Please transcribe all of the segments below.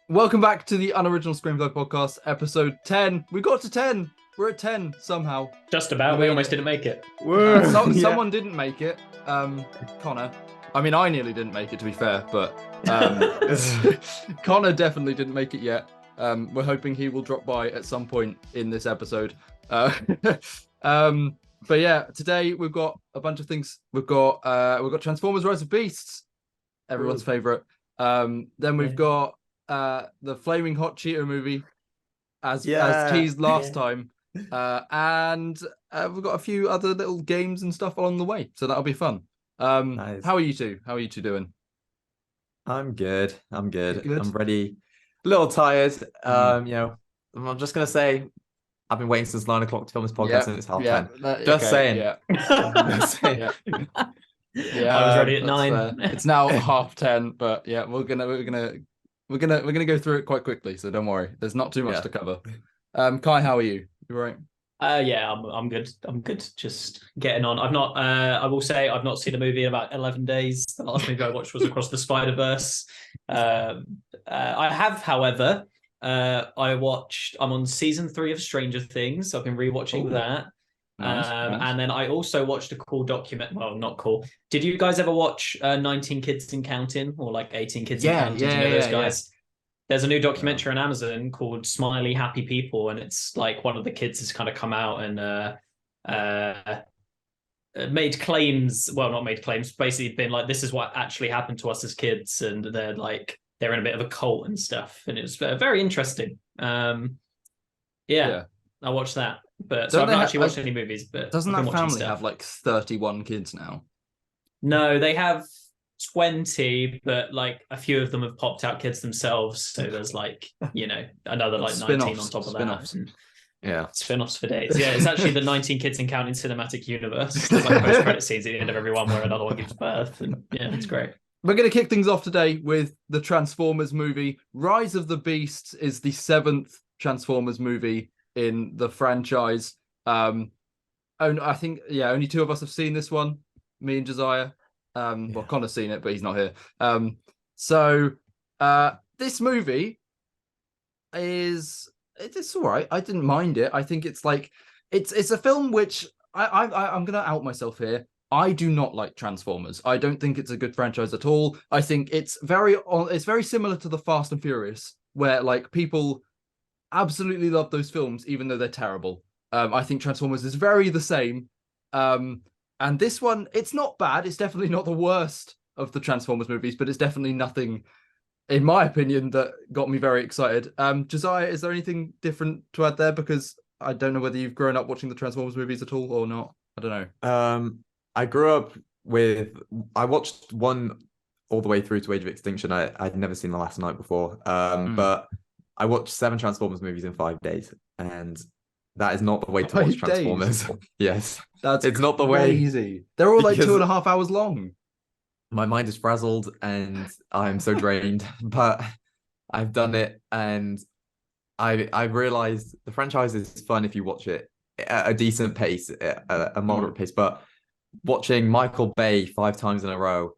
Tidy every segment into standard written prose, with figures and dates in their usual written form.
Welcome back to the Unoriginal Screenplay podcast, episode 10. We got to 10. We're at 10 somehow. Just about. We almost didn't make it. Someone didn't make it. Connor. I mean, I nearly didn't make it, to be fair, but Connor definitely didn't make it yet. We're hoping he will drop by at some point in this episode. But yeah, today we've got a bunch of things. We've got Transformers: Rise of Beasts, everyone's favorite. Then we've got the Flaming Hot Cheeto movie, as teased last time, and we've got a few other little games and stuff along the way, so that'll be fun. Nice. How are you two doing? I'm good. I'm ready. A little tired. I'm just gonna say I've been waiting since 9 o'clock to film this podcast, and it's 10:30. Saying. Yeah. Yeah, I was ready at 9. It's now 10:30, but yeah, we're gonna go through it quite quickly, so don't worry. There's not too much to cover. Kai, how are you? You all right? Yeah, I'm good. I'm good. Just getting on. I will say I've not seen a movie in about 11 days. The last movie I watched was Across the Spider-Verse. I have, however, I'm on season 3 of Stranger Things. So I've been rewatching that. Nice. And then I also watched a cool document. Well, not cool. Did you guys ever watch 19 Kids and Counting, or like 18 Kids and Counting? Do you know those guys? Yeah. There's a new documentary on Amazon called Smiley Happy People, and it's like one of the kids has kind of come out and made claims. Well, not made claims, basically been like, this is what actually happened to us as kids, and they're in a bit of a cult and stuff, and it was very interesting. I watched that. But so I've not actually watched any movies. But doesn't that family have like 31 kids now? No, they have 20, but like a few of them have popped out kids themselves. So there's another like 19 on top of that. Yeah, spin-offs for days. Yeah, it's actually the 19 Kids and Counting cinematic universe. There's like post-credit scenes at the end of every one where another one gives birth, and yeah, it's great. We're going to kick things off today with the Transformers movie. Rise of the Beasts is the 7th Transformers movie in the franchise. I think only 2 of us have seen this one, me and Josiah. Well, Connor's seen it, but he's not here. So this movie it's all right. I didn't mind it. I think it's a film which I'm gonna out myself here. I do not like Transformers. I don't think it's a good franchise at all. I think it's very similar to the Fast and Furious, where like people absolutely love those films, even though they're terrible. I think Transformers is very the same. And this one, it's not bad. It's definitely not the worst of the Transformers movies, but it's definitely nothing, in my opinion, that got me very excited. Josiah, is there anything different to add there? Because I don't know whether you've grown up watching the Transformers movies at all or not. I don't know. I grew up I watched one all the way through to Age of Extinction. I'd never seen The Last Night before. But I watched 7 Transformers movies in 5 days, and that is not the way to watch Transformers. Yes, it's not the way. Crazy. They're all like 2.5 hours long. My mind is frazzled, and I'm so drained. But I've done it, and I realized the franchise is fun if you watch it at a decent pace, a moderate pace. But watching Michael Bay 5 times in a row,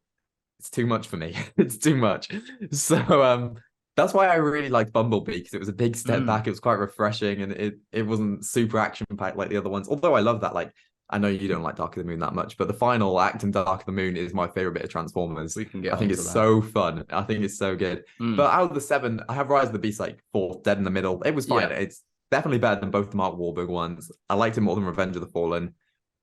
it's too much for me. It's too much. So that's why I really liked Bumblebee, because it was a big step back. It was quite refreshing, and it wasn't super action-packed like the other ones. Although I love that. Like, I know you don't like Dark of the Moon that much, but the final act in Dark of the Moon is my favorite bit of Transformers. I think it's so fun. I think it's so good. But out of the 7, I have Rise of the Beast like 4th, dead in the middle. It was fine. Yeah. It's definitely better than both the Mark Wahlberg ones. I liked it more than Revenge of the Fallen.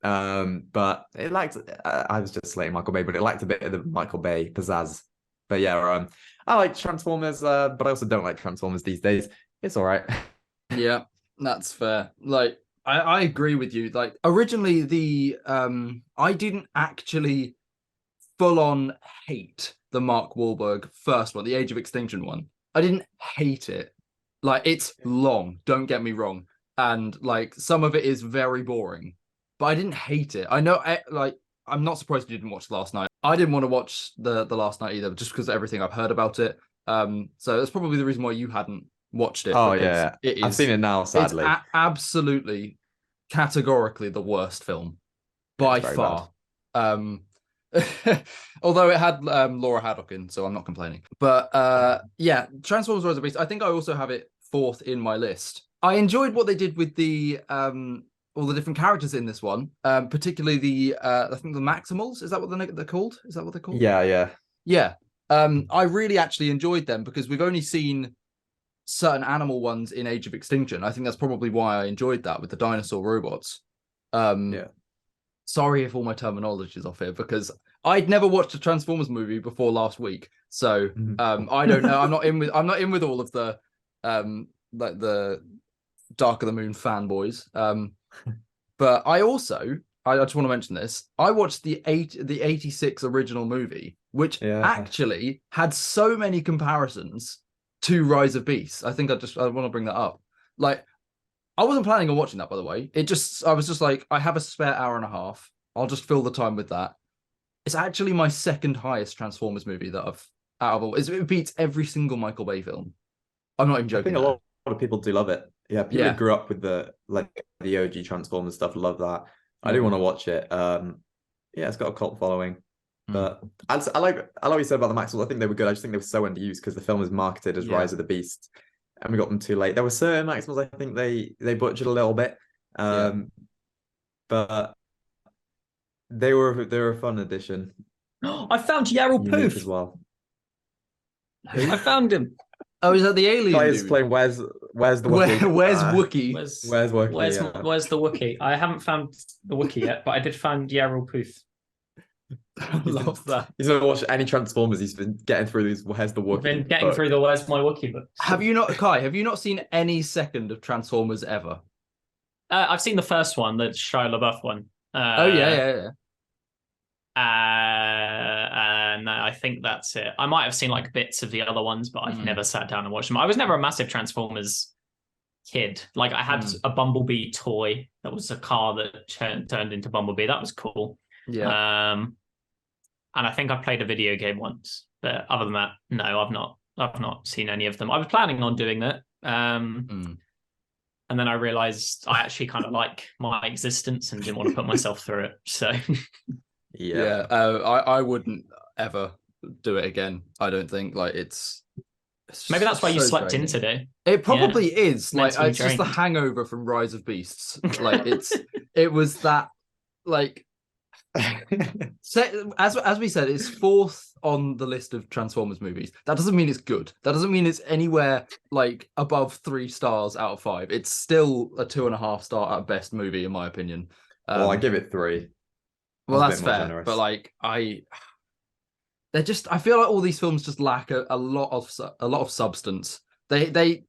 But it lacked. I was just slating Michael Bay, but it lacked a bit of the Michael Bay pizzazz. But yeah, I like Transformers, but I also don't like Transformers these days. It's all right. Yeah, that's fair. Like, I agree with you. Like, originally I didn't actually full on hate the Mark Wahlberg first one, the Age of Extinction one. I didn't hate it. Like, it's long, don't get me wrong. And like, some of it is very boring, but I didn't hate it. I know, I'm not surprised you didn't watch Last Night. I didn't want to watch the Last Night either, just because of everything I've heard about it. So that's probably the reason why you hadn't watched it. Oh yeah, I've seen it now. Sadly, it's absolutely, categorically the worst film by far. Although it had Laura Haddock in, so I'm not complaining. But yeah, Transformers: Rise of the Beast. I think I also have it fourth in my list. I enjoyed what they did with the all the different characters in this one, particularly the I think the Maximals. Is that what they're called? Is that what they're called? Yeah. Yeah. I really actually enjoyed them because we've only seen certain animal ones in Age of Extinction. I think that's probably why I enjoyed that with the dinosaur robots. Yeah. Sorry if all my terminology is off here because I'd never watched a Transformers movie before last week, so I don't know. I'm not in with all of the like the Dark of the Moon fanboys. But I just want to mention this. I watched the 86 original movie, which actually had so many comparisons to Rise of Beasts. I think I want to bring that up. Like, I wasn't planning on watching that, by the way. I was just like, I have a spare hour and a half. I'll just fill the time with that. It's actually my second highest Transformers movie that I've out of all. It beats every single Michael Bay film. I'm not even joking. I think a lot of people do love it. Yeah, people who grew up with the OG Transformers stuff love that. I do want to watch it. Yeah, it's got a cult following. But I like what you said about the Maxwell. I think they were good. I just think they were so underused because the film was marketed as Rise of the Beast, and we got them too late. There were certain Maximals I think they butchered a little bit, but they were a fun addition. I found Yarrow Poof as well. I found him. Oh, is that the alien? Guy is playing Where's the Wookiee? Where's Wookiee? Where's Wookiee? Where's the Wookiee? I haven't found the Wookiee yet, but I did find Yarrow Poof. I love that. He's not watched any Transformers. He's been getting through these Where's the Wookiee? Been getting through the Where's My Wookiee books. Have you not seen any second of Transformers ever? I've seen the first one, the Shia LaBeouf one. Oh yeah. And I think that's it. I might have seen like bits of the other ones, but I've never sat down and watched them. I was never a massive Transformers kid. Like I had a Bumblebee toy that was a car that turned into Bumblebee. That was cool. Yeah. And I think I played a video game once, but other than that, no, I've not seen any of them. I was planning on doing that. And then I realized I actually kind of like my existence and didn't want to put myself through it. So I wouldn't ever do it again. I don't think it's maybe that's why you slept draining. in today. It probably is. Like it's drained. just the hangover from Rise of Beasts. Like it was that like as we said, it's fourth on the list of Transformers movies. That doesn't mean it's good. That doesn't mean it's anywhere like above 3 stars out of 5. It's still a 2.5 star at best movie in my opinion. Well, I give it 3. Well, that's fair, but like I feel like all these films just lack a lot of substance. They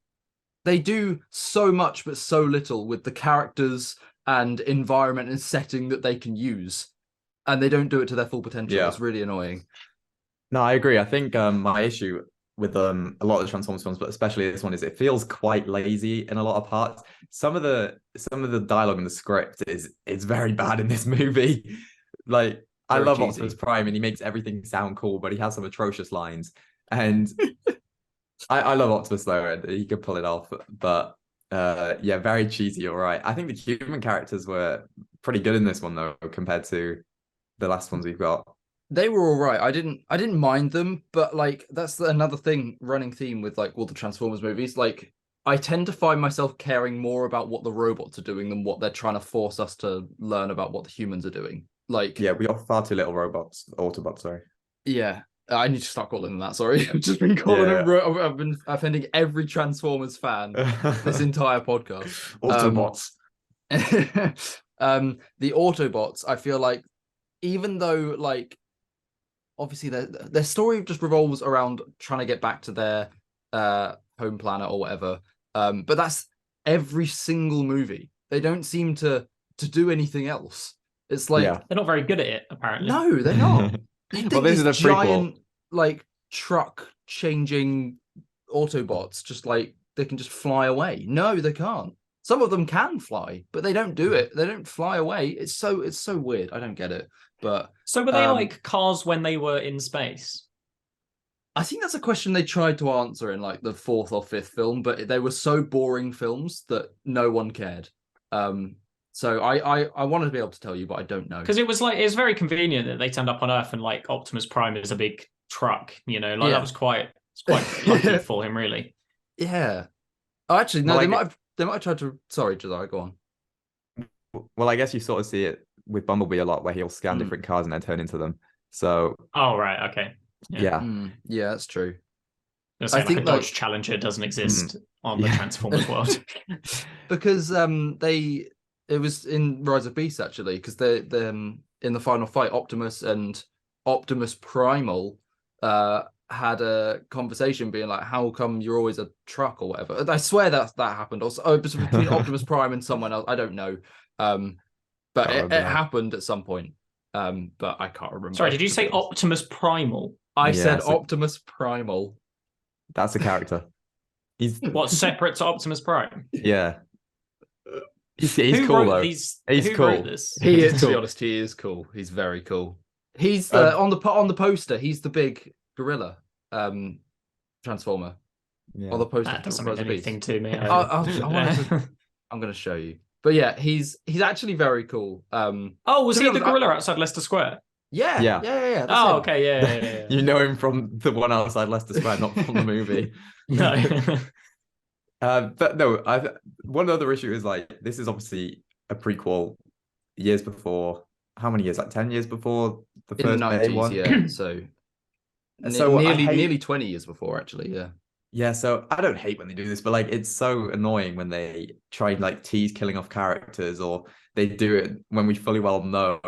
do so much but so little with the characters and environment and setting that they can use, and they don't do it to their full potential. It's really annoying. No, I agree. I think my issue with a lot of the Transformers films, but especially this one, is it feels quite lazy in a lot of parts. Some of the dialogue in the script is very bad in this movie. Like I love cheesy. Optimus Prime, and he makes everything sound cool, but he has some atrocious lines. And I love Optimus though, and he could pull it off. But yeah, very cheesy. You're right. I think the human characters were pretty good in this one though, compared to the last ones we've got. They were all right. I didn't mind them, but like that's another running theme with like all the Transformers movies. Like I tend to find myself caring more about what the robots are doing than what they're trying to force us to learn about what the humans are doing. Like yeah, we got far too little Autobots. Sorry. Yeah, I need to start calling them that. Sorry, I've just been calling them. I've been offending every Transformers fan this entire podcast. Autobots. The Autobots. I feel like even though like obviously their story just revolves around trying to get back to their home planet or whatever. But that's every single movie. They don't seem to do anything else. It's like they're not very good at it, apparently. No, they're not. Well, this is a giant, like truck changing Autobots, just like they can just fly away. No, they can't. Some of them can fly, but they don't do it. They don't fly away. It's so weird. I don't get it. But so were they like cars when they were in space? I think that's a question they tried to answer in like the 4th or 5th film, but they were so boring films that no one cared. So I wanted to be able to tell you, but I don't know. Because it was very convenient that they turned up on Earth and like Optimus Prime is a big truck, you know, like Yeah. that was quite lucky for him, really. Yeah. Oh, actually, no, Well, they might have tried to. Sorry, Josiah, go on. Well, I guess you sort of see it with Bumblebee a lot, where he'll scan different cars and then turn into them. So, Oh, right, okay. yeah. Yeah, that's true. I think a Dodge Challenger doesn't exist on the Transformers world. Because it was in Rise of Beasts actually, because they in the final fight, Optimus and Optimus Primal had a conversation being like, how come you're always a truck or whatever. I swear that happened. Also, it was between Optimus Prime and someone else. I don't know. But it happened at some point. But I can't remember. Sorry, did you say Optimus Primal? I said Optimus Primal. That's a character. He's what's separate to Optimus Prime? Yeah. He's who cool wrote though. He's cool. Wrote this? He is, to be honest, he is cool. He's very cool. He's on the poster. He's the big gorilla transformer. Yeah. On the poster. That doesn't mean anything to me. I'm going to show you. But yeah, he's actually very cool. Was he the gorilla outside Leicester Square? Yeah. That's oh, him. okay, yeah. You know him from the one outside Leicester Square, not from the movie. No. But no, one other issue is like this is obviously a prequel years before. How many years? Like 10 years before the first in the 90s, one. Yeah. So nearly 20 years before, actually. Yeah. Yeah, so I don't hate when they do this, but like it's so annoying when they try and like tease killing off characters, or they do it when we fully well know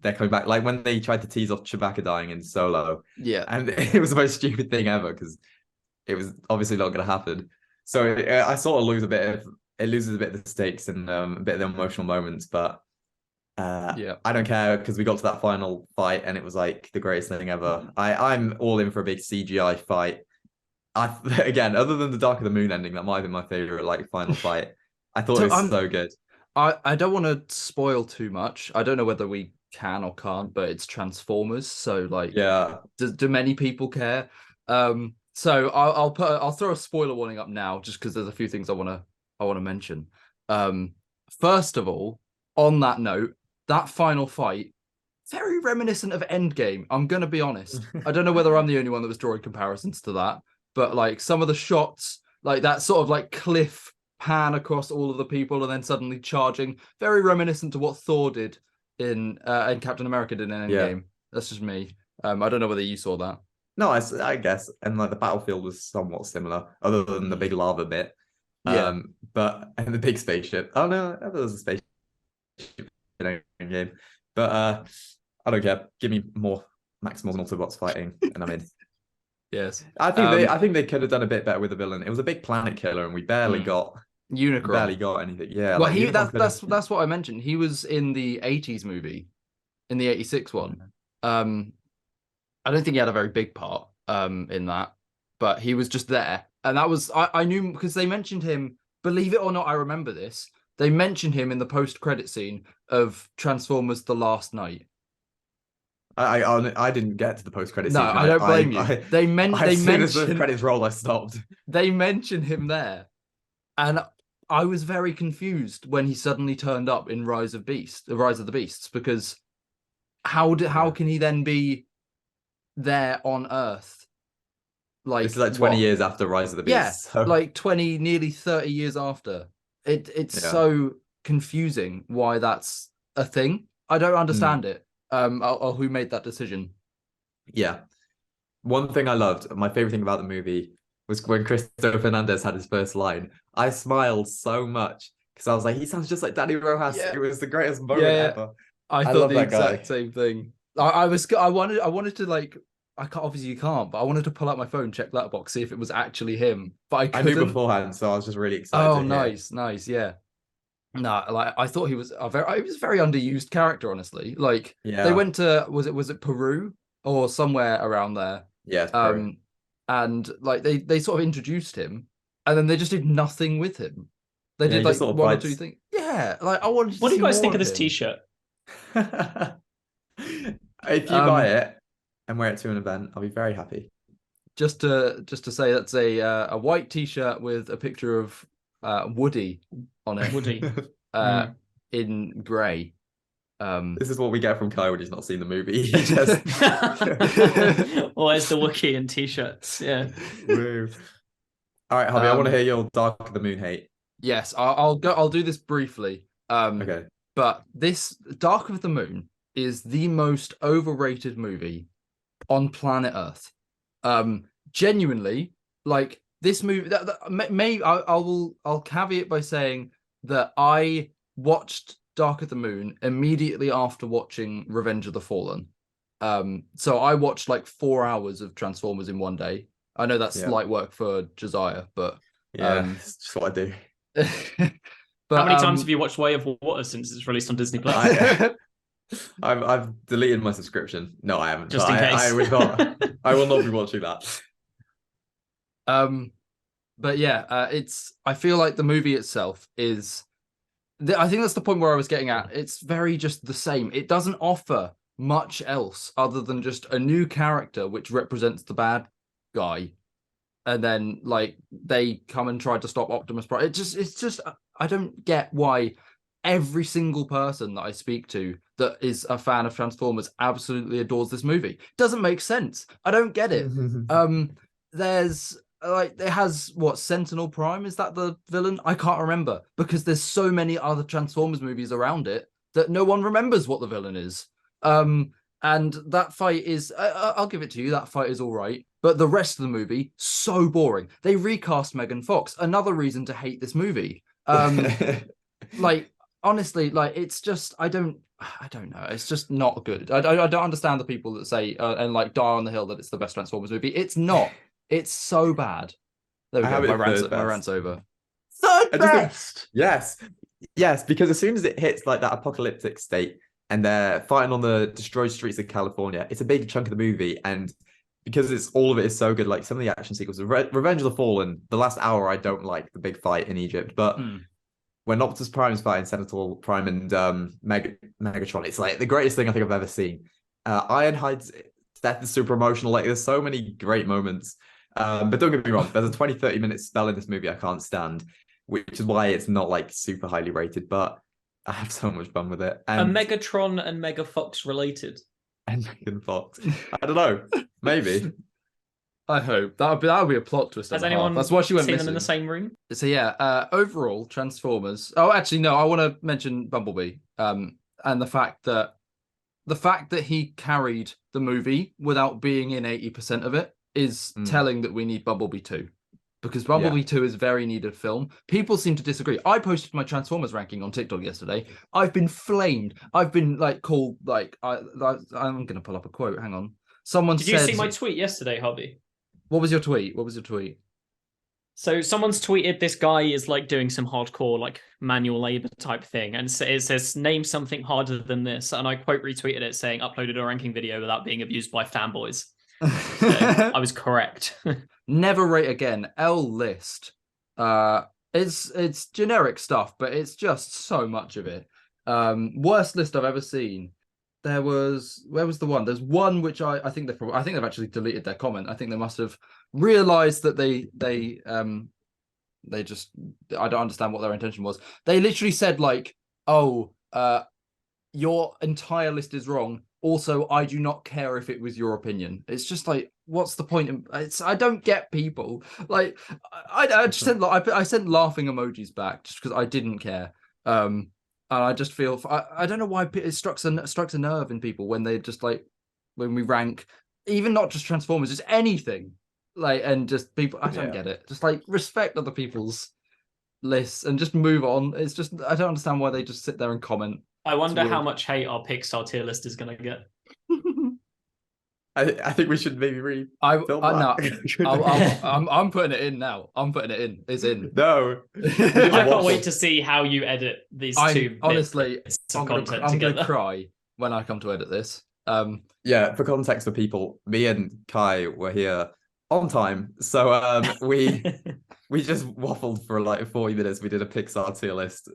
they're coming back. Like when they tried to tease off Chewbacca dying in Solo. Yeah. And it was the most stupid thing ever because it was obviously not going to happen. So I sort of loses a bit of the stakes and a bit of the emotional moments, but I don't care because we got to that final fight and it was like the greatest thing ever. I'm all in for a big CGI fight. Again, other than the Dark of the Moon ending, that might have been my favorite like final fight. I thought it was so good. I don't want to spoil too much. I don't know whether we can or can't, but it's Transformers, so like, yeah. Do many people care? So I'll throw a spoiler warning up now, just because there's a few things I want to mention. First of all, on that note, that final fight, very reminiscent of Endgame. I'm gonna be honest. I don't know whether I'm the only one that was drawing comparisons to that, but like some of the shots, like that sort of like cliff pan across all of the people and then suddenly charging, very reminiscent to what Thor did in Captain America did in Endgame. Yeah. That's just me. I don't know whether you saw that. No, I guess, and like the battlefield was somewhat similar, other than the big lava bit. Yeah. And the big spaceship. Oh no, there was a spaceship in Endgame. But I don't care. Give me more Maximals and Autobots fighting, and I'm in. Yes. I think they could have done a bit better with the villain. It was a big planet killer, and we barely got Unicron. Barely got anything. Yeah. Well, like, that's what I mentioned. He was in the 80s movie, in the 86 one. I don't think he had a very big part in that, but he was just there. And that was, I knew because they mentioned him, believe it or not, I remember this. They mentioned him in the post-credit scene of Transformers The Last Night. I didn't get to the post-credit scene. No, I don't blame you. They mentioned as the credits roll, I stopped. They mentioned him there. And I was very confused when he suddenly turned up in Rise of the Beasts, because how can he then be there on Earth? Like, this is like 20 years after Rise of the Beasts. Yeah, so. Like 20, nearly 30 years after. It's so confusing why that's a thing. I don't understand it. Or who made that decision. Yeah. One thing I loved, my favorite thing about the movie, was when Christopher Fernandez had his first line. I smiled so much because I was like, he sounds just like Danny Rojas. Yeah. It was the greatest moment ever. I thought the exact same thing. I wanted to like, obviously you can't, but I wanted to pull out my phone, check Letterboxd, see if it was actually him. But I couldn't. I knew beforehand, so I was just really excited. Oh, nice, yeah. No, like I thought he was a very underused character, honestly. Like they went to was it Peru or somewhere around there? Yeah, Peru. And like they sort of introduced him, and then they just did nothing with him. They did like one or two things. Yeah, like I wanted. What do you guys think of this T-shirt? If you buy it and wear it to an event, I'll be very happy. Just to say, that's a white T-shirt with a picture of Woody on it. Woody. in grey. This is what we get from Kai when he's not seen the movie. He just Where's the Wookiee and t-shirts? Yeah. Woo. All right, Harvey, I want to hear your Dark of the Moon hate. Yes, I'll go. I'll do this briefly. Okay. But this Dark of the Moon is the most overrated movie on planet Earth. Genuinely, like this movie. I'll caveat by saying that I watched Dark of the Moon immediately after watching Revenge of the Fallen. So I watched like 4 hours of Transformers in one day. I know that's light work for Josiah, but it's just what I do. But, how many times have you watched Way of Water since it's released on Disney Plus? I've deleted my subscription. No, I haven't. Just in case. I will not be watching that. But yeah, I feel like the movie itself is. I think that's the point where I was getting at. It's very just the same. It doesn't offer much else other than just a new character which represents the bad guy, and then like they come and try to stop Optimus Prime. It's just I don't get why every single person that I speak to that is a fan of Transformers absolutely adores this movie. It doesn't make sense. I don't get it. There's like it has what, Sentinel Prime, is that the villain? I can't remember because there's so many other Transformers movies around it that no one remembers what the villain is. And that fight is I'll give it to you, that fight is all right, but the rest of the movie so boring. They recast Megan Fox, another reason to hate this movie. Like honestly, like it's just I don't know, it's just not good. I don't understand the people that say and like die on the hill that it's the best Transformers movie. It's not. It's so bad. There we go. My rant's over. Third best. Yes, because as soon as it hits like that apocalyptic state and they're fighting on the destroyed streets of California, it's a big chunk of the movie, and because all of it is so good, like some of the action sequences, Revenge of the Fallen, the last hour I don't like the big fight in Egypt, but when Optimus Prime is fighting Sentinel Prime and Megatron, it's like the greatest thing I think I've ever seen. Ironhide's death is super emotional. Like there's so many great moments. But don't get me wrong, there's a 20-30 minute spell in this movie I can't stand, which is why it's not like super highly rated, but I have so much fun with it. And are Megatron and Mega Fox related? And Megan Fox. I don't know. Maybe. I hope that'll be a plot twist. Has anyone that's why she went seen missing. them in the same room? So yeah, overall Transformers. Oh, actually no, I want to mention Bumblebee. And the fact that he carried the movie without being in 80% of it is telling that we need Bumblebee 2. Because Bumblebee 2 is very needed film. People seem to disagree. I posted my Transformers ranking on TikTok yesterday. I've been flamed. I've been like called like I'm going to pull up a quote. Hang on. Someone Did you see my tweet yesterday, Hobby? What was your tweet? So someone's tweeted this guy is like doing some hardcore like manual labor type thing, and it says name something harder than this, and I quote retweeted it saying uploaded a ranking video without being abused by fanboys. So I was correct. Never Rate Again. L-List. It's generic stuff, but it's just so much of it. Worst list I've ever seen. Where was the one? There's one which I think they've actually deleted their comment. I think they must have realized that they just, I don't understand what their intention was. They literally said like, oh, your entire list is wrong. Also, I do not care if it was your opinion. It's just like, what's the point? I don't get people. Like, I just sent I sent laughing emojis back just because I didn't care. And I just feel I don't know why it strikes a nerve in people when they just like when we rank, even not just Transformers, just anything. Like, and just people, I don't get it. Just like respect other people's lists and just move on. It's just I don't understand why they just sit there and comment. I wonder how much hate our Pixar tier list is going to get. I think we should maybe I'm putting it in now. I'm putting it in. It's in. No. I can't wait to see how you edit these two. Honestly, I'm content going to cry when I come to edit this. Yeah, for context for people, me and Kai were here on time. So we just waffled for like 40 minutes. We did a Pixar tier list.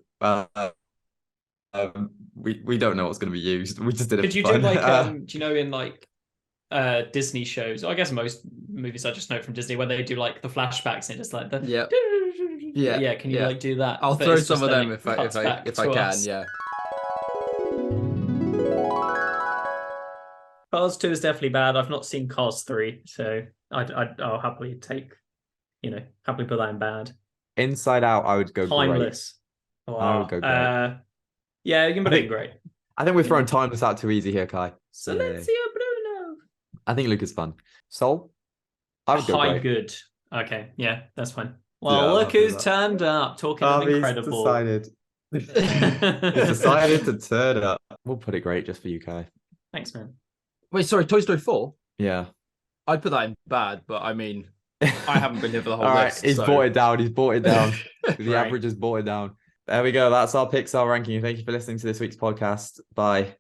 We don't know what's going to be used. We just did it. Could you do like do you know in like Disney shows? I guess most movies I just know from Disney where they do like the flashbacks and just like the yeah. Can you like do that? I'll throw some of them if I can. Yeah. Cars 2 is definitely bad. I've not seen Cars 3, so I'll happily happily put that in bad. Inside Out, I would go Timeless. great. Oh, I would go great. Yeah, you can put it in great. I think we're throwing Timeless out too easy here, Kai. Silencio Bruno. I think Luke is fun. Soul? I would go High great. good. Okay, yeah, that's fine. Well, Yeah, look I'll do who's that. turned up, talking an incredible. Decided. He's decided to turn up. We'll put it great just for you, Kai. Thanks, man. Wait, sorry, Toy Story 4? Yeah. I'd put that in bad, but I mean, I haven't been here for the whole All right, list. he's brought it down. He's brought it down. The Right. average has brought it down. There we go. That's our Pixar ranking. Thank you for listening to this week's podcast. Bye.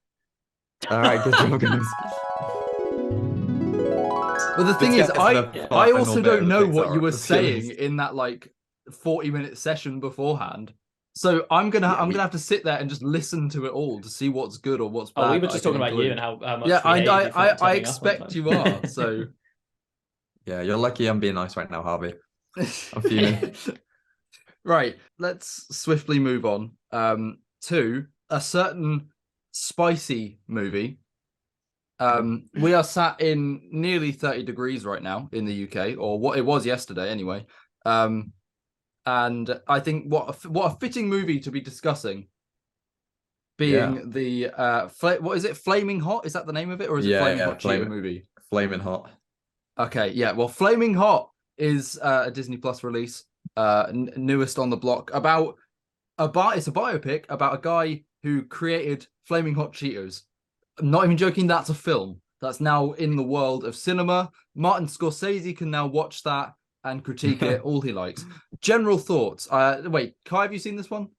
All right, good job, guys. But the thing Let's is, get to the I final also bit don't of the know what Pixar you were tier saying list. in that like 40-minute session beforehand. So I'm gonna have to sit there and just listen to it all to see what's good or what's bad. Oh, we were that I just can talking about you include. and how much Yeah, we hated you for not I turning up on expect time. you are. So Yeah, you're lucky I'm being nice right now, Harvey. I'm fuming. Right, let's swiftly move on to a certain spicy movie. We are sat in nearly 30 degrees right now in the UK, or what it was yesterday anyway. And I think what a fitting movie to be discussing being the what is it, Flaming Hot? Is that the name of it, or is it Flaming Hot Cheeto movie? Flamin Hot. Okay, yeah. Well, Flaming Hot is a Disney Plus release, newest on the block. It's a biopic about a guy who created Flaming Hot Cheetos. I'm not even joking. That's a film that's now in the world of cinema. Martin Scorsese can now watch that and critique it all he likes. General thoughts. Wait, Kai, have you seen this one?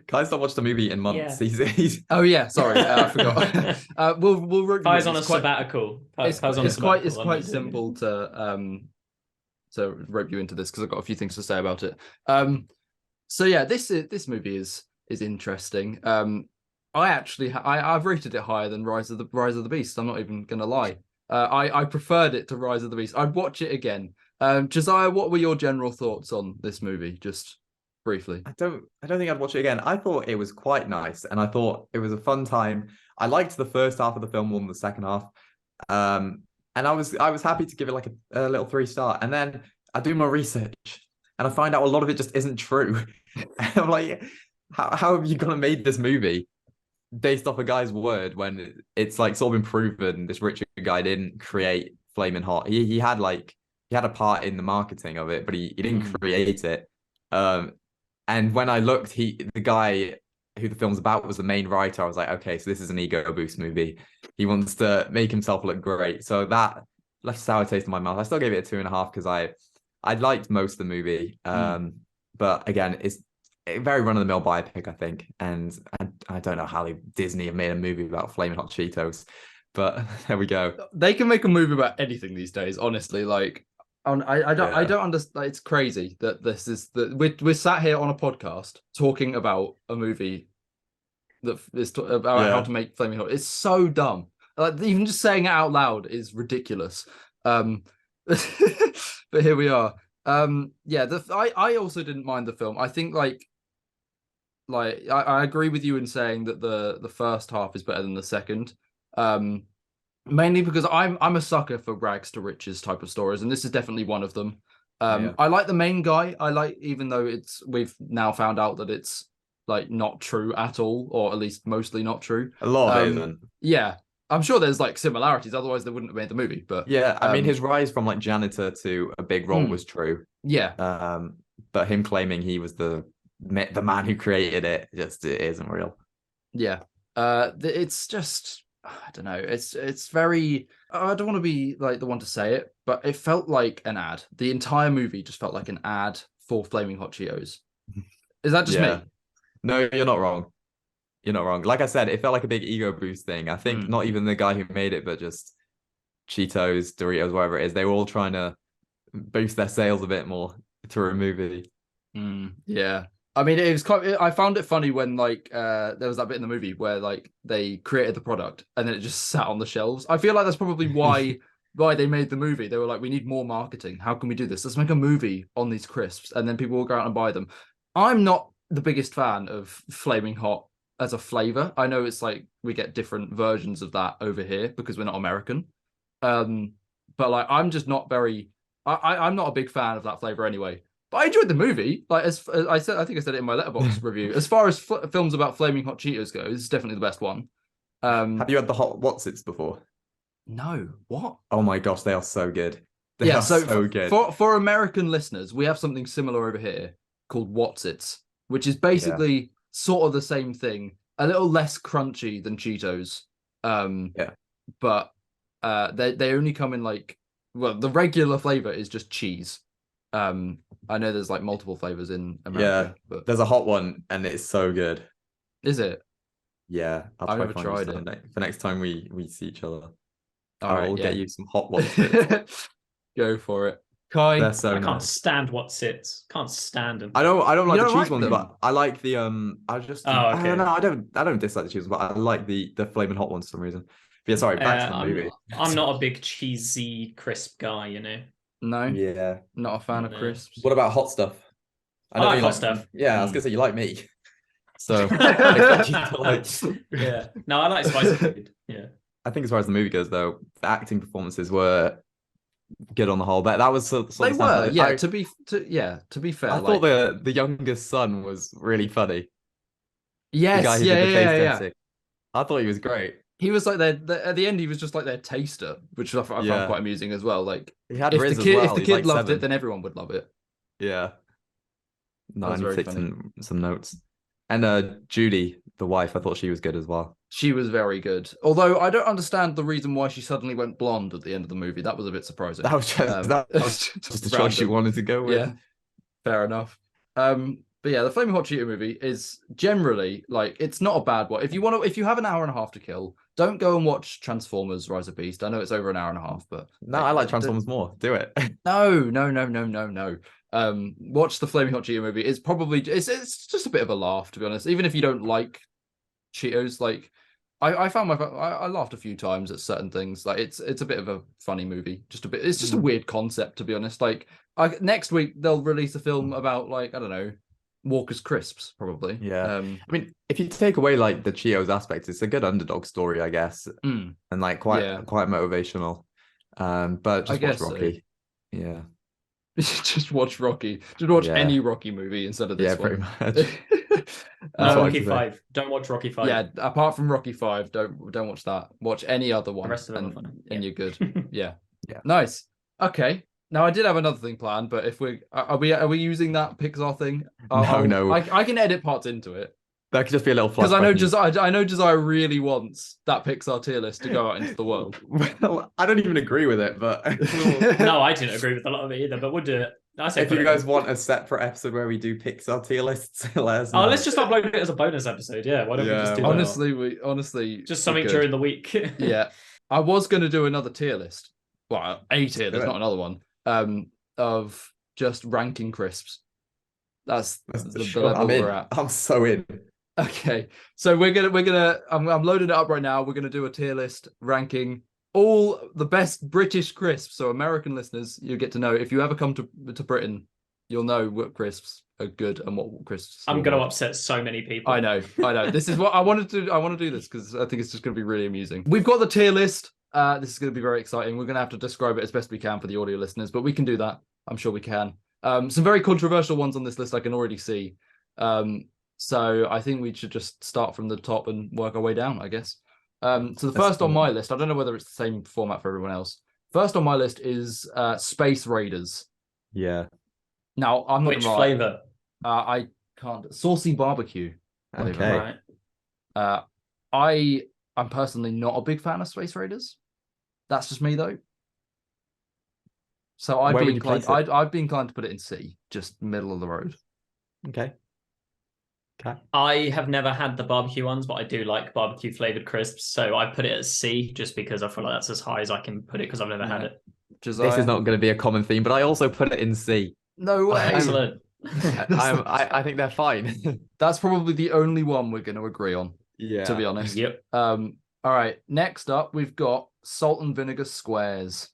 Kai's not watched the movie in months. Yeah. He's Oh yeah, sorry, I forgot. We'll Kai's on a sabbatical. It's quite simple to rope you into this because I've got a few things to say about it. So yeah, this movie is interesting. I've rated it higher than Rise of the Beast. I'm not even gonna lie. I preferred it to Rise of the Beast. I'd watch it again. Josiah, what were your general thoughts on this movie? Just briefly. I don't think I'd watch it again. I thought it was quite nice, and I thought it was a fun time. I liked the first half of the film more than the second half. And I was happy to give it like a little 3-star. And then I do my research and I find out a lot of it just isn't true. And I'm like, how have you gone and made this movie based off a guy's word when it's like sort of been proven this Richard guy didn't create Flamin' Hot. He had a part in the marketing of it, but he didn't create it. And when I looked, the guy who the film's about was the main writer. I was like, okay, so this is an ego boost movie. He wants to make himself look great. So that left a sour taste in my mouth. I still gave it a 2.5 because I liked most of the movie. But again, it's a very run-of-the-mill biopic, I think. And I don't know how Disney have made a movie about Flamin' Hot Cheetos, but there we go. They can make a movie about anything these days, honestly. Like, I don't understand. It's crazy that this is that we're sat here on a podcast talking about a movie that is about how to make Flaming Hot. It's so dumb. Like, even just saying it out loud is ridiculous. But here we are. I also didn't mind the film. I think I agree with you in saying that the first half is better than the second. Mainly because I'm a sucker for rags to riches type of stories, and this is definitely one of them. I like the main guy. Even though we've now found out that it's like not true at all, or at least mostly not true. A lot of it isn't. Yeah, I'm sure there's like similarities. Otherwise, they wouldn't have made the movie. But yeah, I mean, his rise from like janitor to a big role was true. Yeah. But him claiming he was the man who created it it isn't real. Yeah. It's just, I don't know. It's very. I don't want to be like the one to say it, but it felt like an ad. The entire movie just felt like an ad for Flaming Hot Cheetos. Is that just me? No, you're not wrong. You're not wrong. Like I said, it felt like a big ego boost thing. I think not even the guy who made it, but just Cheetos, Doritos, whatever it is. They were all trying to boost their sales a bit more through a movie. Yeah. I mean, it was I found it funny when there was that bit in the movie where like they created the product and then it just sat on the shelves. I feel like that's probably why they made the movie. They were like, we need more marketing. How can we do this? Let's make a movie on these crisps, and then people will go out and buy them. I'm not the biggest fan of Flaming Hot as a flavor. I know it's like we get different versions of that over here because we're not American. But like I'm just not very. I'm not a big fan of that flavor anyway. But I enjoyed the movie. Like as I said, I think I said it in my Letterboxd review. As far as films about flaming hot Cheetos go, this is definitely the best one. Have you had the hot Wotsits before? No, what? Oh my gosh, they are so good. They are so good. For American listeners, we have something similar over here called Wotsits, which is basically sort of the same thing, a little less crunchy than Cheetos. But they only come in like, well, the regular flavor is just cheese. I know there's like multiple flavors in America, but there's a hot one and it's so good. Is it? Yeah, I've never tried it. For next time we see each other. All right, I'll get you some hot ones. Go for it. Kai, they're so I nice. can't stand Wotsits. Can't stand them. I don't like You the don't cheese like ones, them? but I like the I don't know, I don't dislike the cheese ones, but I like the Flamin' Hot ones for some reason. But yeah, sorry, back to the movie. I'm not a big cheesy crisp guy, you know. No, Yeah, not a fan of crisps. What about hot stuff? I like hot stuff. Yeah, I was gonna say you like me. So yeah. No, I like spicy food. Yeah. I think as far as the movie goes, though, the acting performances were good on the whole. But that was they were, yeah. To be fair, I thought the youngest son was really funny. Yes, the guy who did the face dancing. I thought he was great. He was like at the end. He was just like their taster, which I found quite amusing as well. Like he had if Riz the kid, as well. if the kid loved it, then everyone would love it. Yeah. No, I need to take some notes. And Judy, the wife, I thought she was good as well. She was very good. Although I don't understand the reason why she suddenly went blonde at the end of the movie. That was a bit surprising. That was just the choice she wanted to go with. Yeah, fair enough. But yeah, the Flaming Hot Cheeto movie is generally like it's not a bad one. If you have an hour and a half to kill, don't go and watch Transformers: Rise of Beast. I know it's over an hour and a half, but no, I like Transformers more. Do it. No. Watch the Flaming Hot Cheeto movie. It's probably it's just a bit of a laugh, to be honest. Even if you don't like Cheetos, like I found I laughed a few times at certain things. Like it's a bit of a funny movie. Just a bit. It's just a weird concept, to be honest. Like next week they'll release a film about like I don't know. Walker's Crisps, probably. Yeah. I mean, if you take away like the Cheetos aspect, it's a good underdog story, I guess, and like quite motivational. But just watch Rocky. So. Yeah. Just watch Rocky. Just watch any Rocky movie instead of this one. Yeah, pretty much. Rocky 5. Don't watch Rocky 5. Yeah, apart from Rocky 5, don't watch that. Watch any other one. The rest of them and you're good. Yeah. Nice. Okay. Now I did have another thing planned, but if are we using that Pixar thing? No. I can edit parts into it. That could just be a little because I know Josiah really wants that Pixar tier list to go out into the world. Well, I don't even agree with it, but no, I didn't agree with a lot of it either. But we'll do it. If you guys want a separate episode where we do Pixar tier lists, let us know. Let's just upload it as a bonus episode. Yeah, why don't we just do that? Honestly, just something during the week. Yeah, I was going to do another tier list. Well, a tier list, not another one. Of just ranking crisps. That's the level we're at. I'm so in. Okay, so we're gonna. I'm loading it up right now. We're gonna do a tier list ranking all the best British crisps. So American listeners, you get to know if you ever come to Britain, you'll know what crisps are good and what crisps. I'm gonna upset so many people. I know. This is what I wanted to. I want to do this because I think it's just gonna be really amusing. We've got the tier list. This is going to be very exciting. We're going to have to describe it as best we can for the audio listeners, but we can do that. I'm sure we can. Some very controversial ones on this list I can already see. So I think we should just start from the top and work our way down, I guess. So the first on my list, I don't know whether it's the same format for everyone else. First on my list is Space Raiders. Yeah. Now, I'm not Which flavor? I can't. Saucy barbecue. Okay. Right. I'm personally not a big fan of Space Raiders. That's just me though. So I'd be inclined to put it in C, just middle of the road. Okay. I have never had the barbecue ones, but I do like barbecue flavored crisps. So I put it at C just because I feel like that's as high as I can put it because I've never had it. Josiah? This is not going to be a common theme, but I also put it in C. No way. Excellent. I think they're fine. That's probably the only one we're going to agree on. Yeah. To be honest. Yep. All right. Next up, we've got salt and vinegar squares.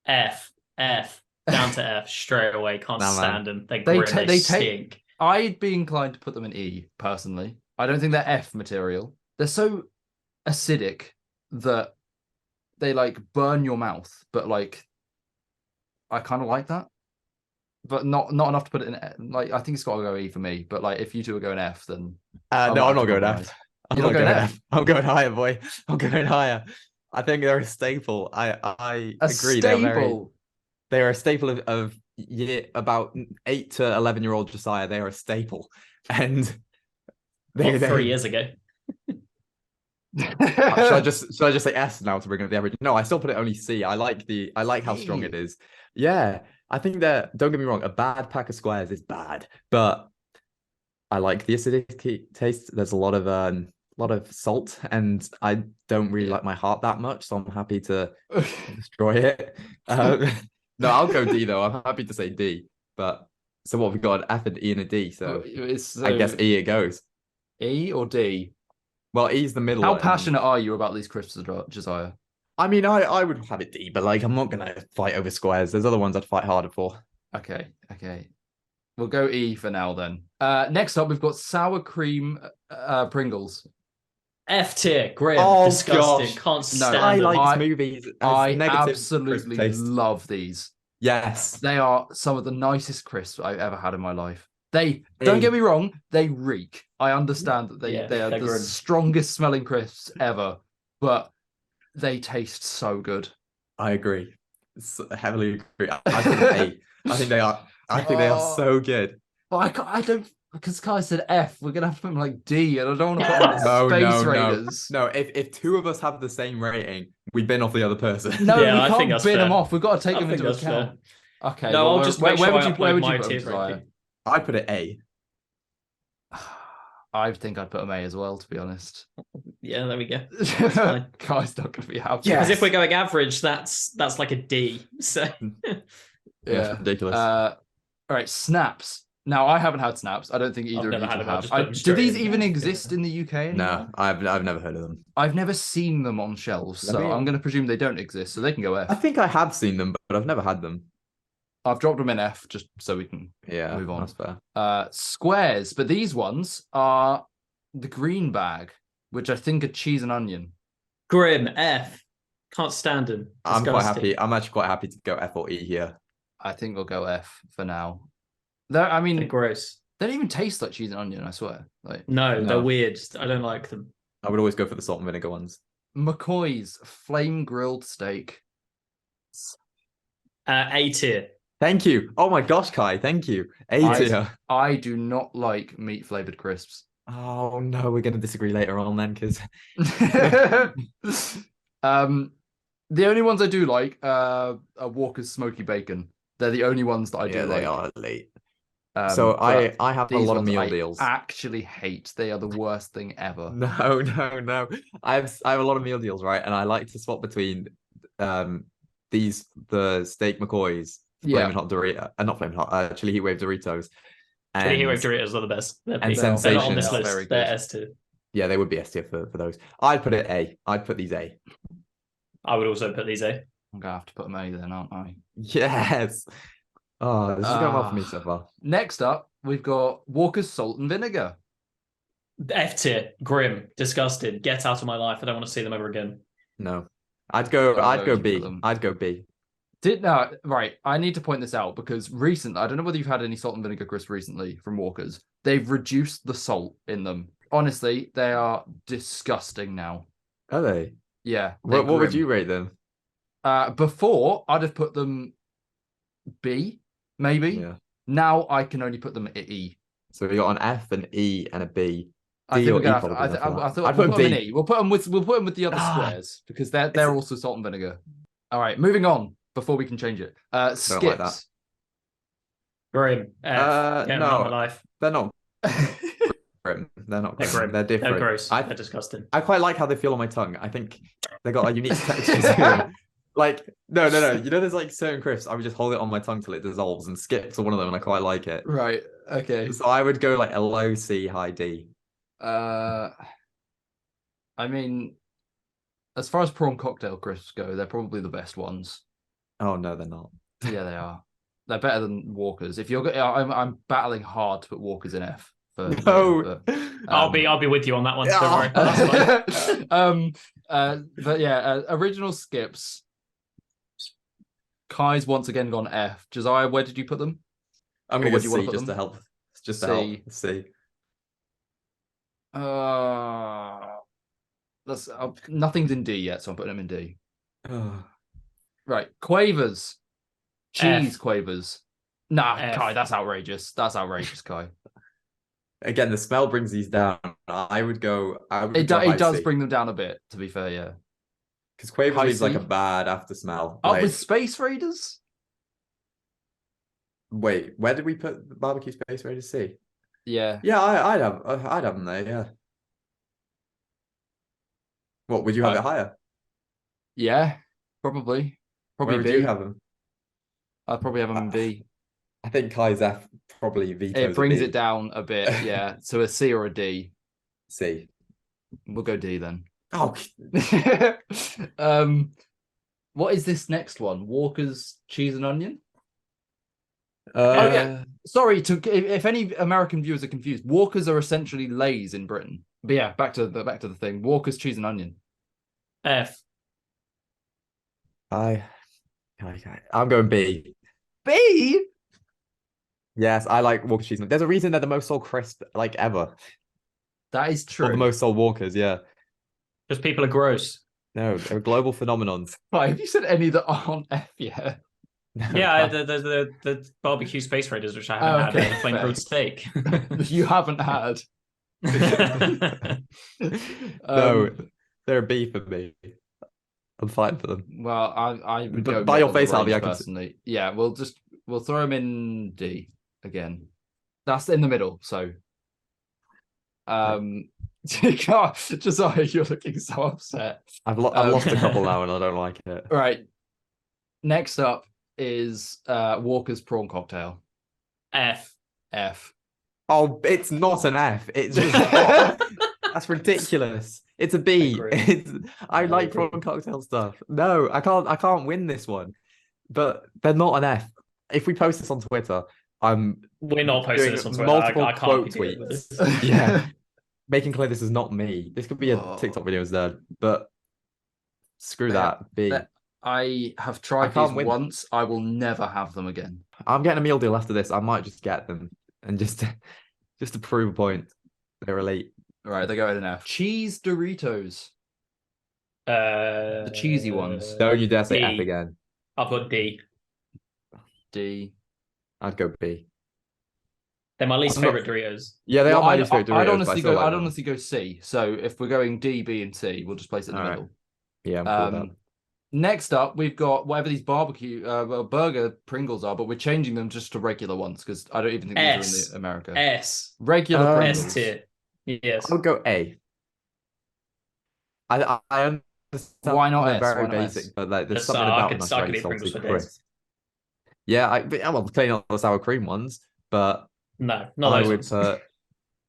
F down to F straight away. Can't stand them. They stink. I'd be inclined to put them in E personally. I don't think they're F material. They're so acidic that they like burn your mouth, but like I kind of like that. But not enough to put it in. Like I think it's got to go E for me. But like if you two are going F, then No, I'm not going compromise. F. I'm You're not not going going F. I'm going higher, boy. I'm going higher. I think they're a staple. I A agree. staple. They're a staple of about 8 to 11-year-old Josiah. They are a staple, and What, 3 years ago? should I just say S now to bring up the average? No, I still put it only C. I like how strong it is. Yeah, I think that, don't get me wrong, a bad pack of squares is bad, but I like the acidity taste. There's a lot of salt, and I don't really like my heart that much, so I'm happy to destroy it. No, I'll go D though. I'm happy to say D. But so what, we've got an F and E and a D, so I guess E it goes. E or D? Well, E's the middle How one. passionate are you about these crisps, Josiah? I mean, I would have it D, but like I'm not gonna fight over squares. There's other ones I'd fight harder for. Okay. We'll go E for now then. Next up, we've got sour cream Pringles. F tier, grim, Oh, disgusting, gosh. can't stand them. I like movies. I negative absolutely taste. love these. Yes. They are some of the nicest crisps I've ever had in my life. They don't get me wrong, they reek. I understand that they are the grim. strongest smelling crisps ever, but they taste so good. I agree. Heavily agree. I think A. I think they are. I think they are so good. But I don't, because Kai said F. We're gonna have to put them like D, and I don't want to put them on Space Raiders. No, if two of us have the same rating, we bin off the other person. No, Yeah, we I think can't that's bin them fair. off. We've got to take I them think into that's account. Okay. No, well, I'll just make sure I where would my you put tier them, Josiah? ranking. I put it A. I think I'd put them A as well, to be honest. Yeah, there we go. Kai's not going to be happy. Because if we're going average, that's like a D. So Yeah, it's ridiculous. All right, snaps. Now I haven't had snaps. I don't think either of you have. Do these even exist in the UK anymore? No, I've never heard of them. I've never seen them on shelves, so I'm going to presume they don't exist. So they can go F. I think I have seen them, but I've never had them. I've dropped them in F just so we can move on. That's fair. Squares, but these ones are the green bag, which I think are cheese and onion. grim, F. Can't stand them. I'm quite happy. I'm actually quite happy to go F or E here. I think we'll go F for now. I mean, they're gross. They don't even taste like cheese and onion, I swear. No, they're weird. I don't like them. I would always go for the salt and vinegar ones. McCoy's flame grilled steak. A tier. Thank you. Oh my gosh, Kai. Thank you. A tier. I do not like meat flavored crisps. Oh no, we're going to disagree later on then, because the only ones I do like are Walker's smoky bacon. They're the only ones that I do like. They are elite. So I have a lot of meal deals. I actually hate. They are the worst thing ever. No. I have a lot of meal deals, right? And I like to swap between the steak McCoys, Flamin Hot Dorito, not Flamin Hot, chili heat wave Doritos. Chili heat wave Doritos are the best. They're Sensations. They're not on this list. They're S tier. Yeah, they would be S tier for those. I'd put it A. I'd put these A. I would also put these A. I'm gonna have to put them A then, aren't I? Yes. Oh, this is going well for me so far. Next up, we've got Walker's salt and vinegar. F tier, grim, disgusting. Get out of my life. I don't want to see them ever again. No, I'd go B. I'd go B. Right. I need to point this out because recently, I don't know whether you've had any salt and vinegar crisps recently from Walker's. They've reduced the salt in them. Honestly, they are disgusting now. Are they? Yeah. What would you rate them? Before, I'd have put them B, maybe. Yeah. Now I can only put them at E. So we got an F, an E, and a B. I think we're gonna have to, I thought we'll put them in E. We'll put them with the other squares because they're also salt and vinegar. All right, moving on before we can change it. Skips. Like that. Grim. F. No, my life. They're not grim. They're not grim. Grim. They're different. They're gross. They're disgusting. I quite like how they feel on my tongue. I think they got a unique texture. Like, no. You know, there's like certain crisps, I would just hold it on my tongue till it dissolves, and Skips are one of them, and I quite like it. Right. Okay. So I would go like a low C, high D. I mean, as far as prawn cocktail crisps go, they're probably the best ones. Oh no, they're not. Yeah, they are. They're better than Walker's. If you're, I'm battling hard to put Walker's in F for No. later, I'll be with you on that one. Don't worry. Yeah. That's fine. but yeah, original skips. Kai's once again gone F. Josiah, where did you put them? I'm Or gonna where go do you want C to put just them? to help. Just to C. help. C. That's nothing's in D yet, so I'm putting them in D. Oh. Right, quavers, cheese F. quavers. Nah, F. Kai, that's outrageous. That's outrageous, Kai. Again, the smell brings these down. I would go It high does C. bring them down a bit, to be fair, yeah. Because Quavers High leaves like C? a bad after smell. Up Like, with Space Raiders? wait, where did we put the barbecue Space Raiders? C? Yeah. Yeah, I'd have them there. Yeah. What would you have it higher? Yeah, probably. Where Probably would B. you have them? I'd probably have them in B. I think Kai's F probably It vetoes brings a it B. down a bit, yeah. So a C or a D. C. We'll go D then. Oh, What is this next one? Walker's cheese and onion? oh yeah. Sorry, if any American viewers are confused, Walkers are essentially Lays in Britain. But yeah, back to the thing. Walker's cheese and onion. F. I'm going B. B. Yes, I like Walker cheese. There's a reason they're the most sold crisp like ever. That is true. Or the most sold Walkers, yeah. Because people are gross. No, they're global phenomenons. Right, have you said any that aren't F yet? No, Yeah, the barbecue Space Raiders, which I haven't had, and the flame grilled steak. You haven't had. No, they're a B for me. I'm fine for them. Well, I would go by your middle of face, the Harvey, range, I can. personally. Yeah, we'll throw them in D again. That's in the middle. So, God, Josiah, you're looking so upset. I've lost a couple now, and I don't like it. Right. Next up is Walker's prawn cocktail. F. F. Oh, it's not an F. It's just not. That's ridiculous. It's a B. I like prawn cocktail stuff. No, I can't win this one. But they're not an F. If we post this on Twitter, we're not posting this on Twitter. multiple I can't quote be dealing with tweets. this. Yeah. Making clear this is not me. This could be a TikTok video instead, but screw that. B. I have tried these once. I will never have them again. I'm getting a meal deal after this. I might just get them and just to prove a point. They're elite. Right, they go in an F. Cheese Doritos. The cheesy ones. Don't you dare say D. F again. I've got D. D. I'd go B. They're my least favorite Doritos. Yeah, they are my least favorite Doritos. I'd honestly go C. So if we're going D, B, and C, we'll just place it in the middle. Yeah, I'm cool with that. Next up, we've got whatever these barbecue burger Pringles are, but we're changing them just to regular ones because I don't even think these are in America. S. Regular Pringles. S tier. Yes. I'll go A. I understand. Why not S? Very Why not basic, S? but like there's Just, something I about could- them I that's could very eat Pringles salty for days. crisp. Yeah, I'm cleaning all the sour cream ones, but No, not those ones.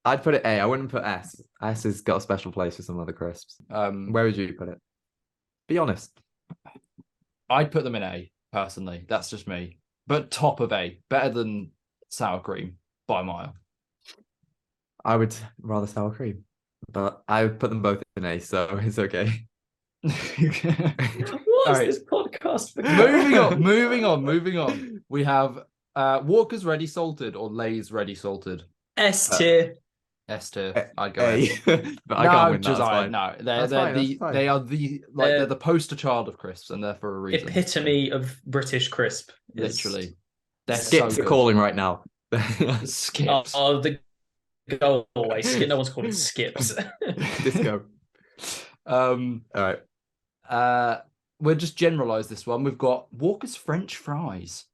I'd put it A. I wouldn't put S. S has got a special place for some other crisps. Where would you put it? Be honest. I'd put them in A, personally. That's just me. But top of A. Better than sour cream by a mile. I would rather sour cream, but I would put them both in A, so it's okay. What is this podcast? Moving on. We have Walker's Ready Salted or Lay's Ready Salted. S tier. S tier. I'd go A. S. But I can't win that. Josiah, no, they're fine. they are they're the poster child of crisps, and they're for a reason. Epitome of British crisp. Literally, they're Skips so are good. calling right now. Skips. The go away. No one's calling skips. Disco. All right. We'll just generalize this one. We've got Walker's French fries.